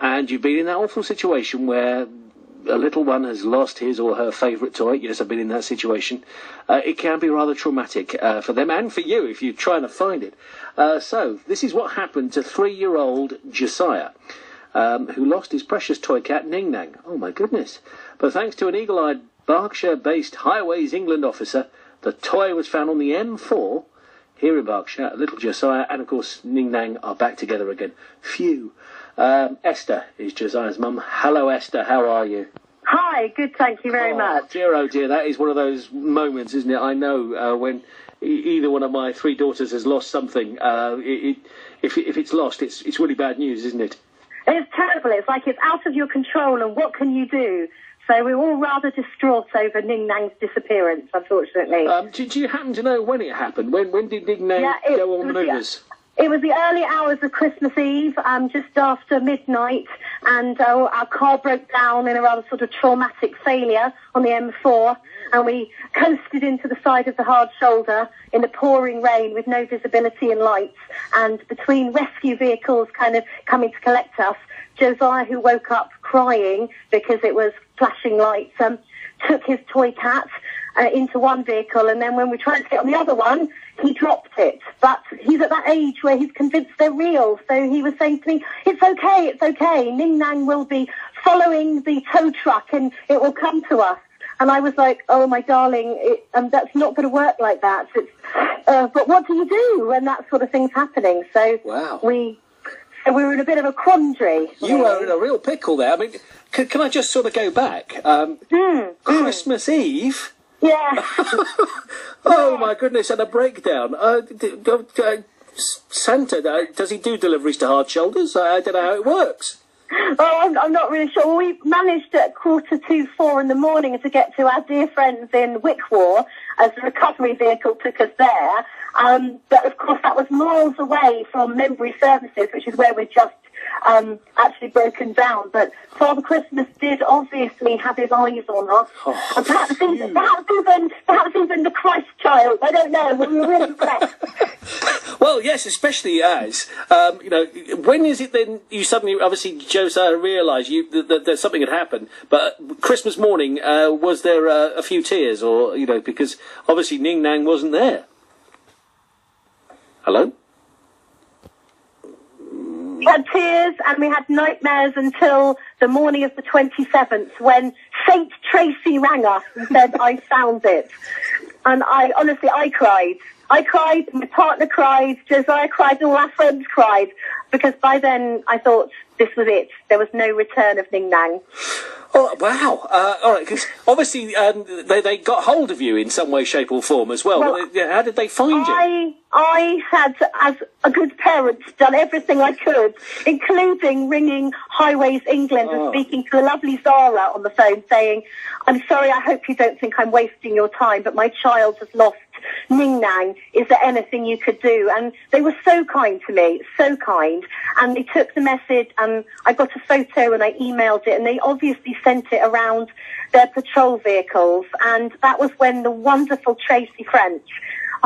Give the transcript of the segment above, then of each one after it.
and you've been in that awful situation where a little one has lost his or her favourite toy. Yes, I've been in that situation. It can be rather traumatic for them and for you if you're trying to find it. So this is what happened to 3-year-old Josiah, who lost his precious toy cat Ning Nang. Oh my goodness. But thanks to an eagle-eyed Berkshire-based Highways England officer, the toy was found on the M4 here in Berkshire. Little Josiah and, of course, Ning Nang are back together again. Phew. Esther is Josiah's mum. Hello, Esther. How are you? Hi. Good. Thank you very much. Dear, oh dear. That is one of those moments, isn't it? I know when either one of my 3 daughters has lost something. If it's lost, it's really bad news, isn't it? It's terrible. It's like it's out of your control, and what can you do? So we're all rather distraught over Ning Nang's disappearance, unfortunately. Do you happen to know when it happened? When did Ning Nang go on the news? It was the early hours of Christmas Eve, just after midnight, and our car broke down in a rather sort of traumatic failure on the M4, and we coasted into the side of the hard shoulder in the pouring rain with no visibility and lights, and between rescue vehicles kind of coming to collect us, Josiah, who woke up crying because it was flashing lights, took his toy cat into one vehicle, and then when we tried to get on the other one, he dropped it. But he's at that age where he's convinced they're real, so he was saying to me, it's okay, Ning Nang will be following the tow truck and it will come to us. And I was like, oh, my darling, that's not going to work like that. But what do you do when that sort of thing's happening? So wow. we were in a bit of a quandary. You were in a real pickle there. I mean, can I just sort of go back? Christmas Eve? Yeah. Oh, my goodness, and a breakdown. Santa, does he do deliveries to hard shoulders? I don't know how it works. Oh, I'm not really sure. We managed at 4:45 in the morning to get to our dear friends in Wickwar as the recovery vehicle took us there. But, of course, that was miles away from Membry Services, which is where we're just actually broken down. But Father Christmas did obviously have his eyes on us. Oh, and perhaps even the Christ child. I don't know. We were really impressed. Well, yes, especially as, when is it then you suddenly, obviously, Josiah realised that something had happened, but Christmas morning, was there a few tears, or, because obviously Ning Nang wasn't there? Hello? We had tears and we had nightmares until the morning of the 27th when Saint Tracy rang us and said, I found it. And I cried. I cried, my partner cried, Josiah cried, and all our friends cried, because by then I thought this was it. There was no return of Ning Nang. Oh, wow. All right, because obviously they got hold of you in some way, shape or form as well. How did they find you? I had, as a good parent, done everything I could, including ringing Highways England and speaking to the lovely Zara on the phone saying, I'm sorry, I hope you don't think I'm wasting your time, but my child has lost Ning Nang. Is there anything you could do? And they were so kind to me, so kind. And they took the message and I got a photo and I emailed it, and they obviously sent it around their patrol vehicles. And that was when the wonderful Tracy French,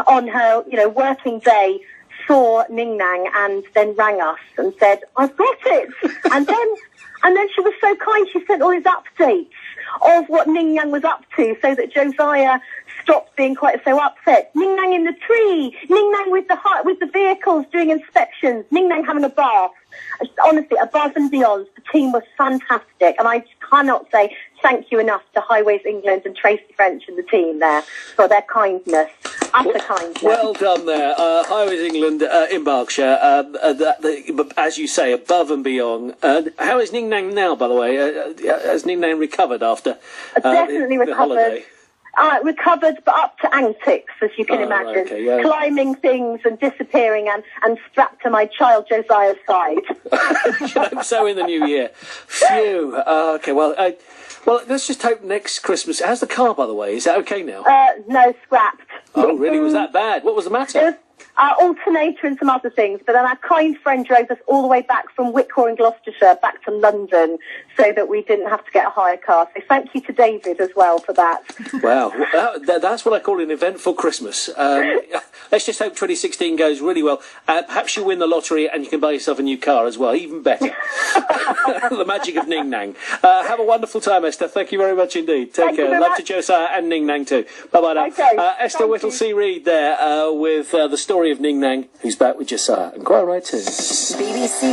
on her, working day, saw Ning Nang and then rang us and said, I've got it. and then she was so kind, she sent all his updates of what Ning Nang was up to so that Josiah stopped being quite so upset. Ning Nang in the tree, Ning Nang with the vehicles doing inspections, Ning Nang having a bath. Honestly, above and beyond, the team was fantastic, and I cannot say thank you enough to Highways England and Tracy French and the team there for their kindness, utter kindness. Well done there, Highways England in Berkshire, as you say, above and beyond. How is Ning Nang now, by the way? Has Ning Nang recovered after definitely the recovered. holiday? Recovered, but up to antics, as you can imagine. Okay, yeah. Climbing things and disappearing and strapped to my child Josiah's side. So in the new year. Phew. Okay, well, let's just hope next Christmas. How's the car, by the way? Is that okay now? No, scrapped. Oh, really? Was that bad? What was the matter? It was alternator and some other things, but then our kind friend drove us all the way back from Wickwar in Gloucestershire back to London so that we didn't have to get a hire car. So thank you to David as well for that. Wow, that's what I call an eventful Christmas. Let's just hope 2016 goes really well. Perhaps you win the lottery and you can buy yourself a new car as well, even better. The magic of Ning Nang. Have a wonderful time, Esther. Thank you very much indeed. Take care. Love to Josiah and Ning Nang too. Bye-bye now. Okay. Esther Whittlesea-Reid there with the story of Ning Nang, who's back with Josiah. And quite right too. BBC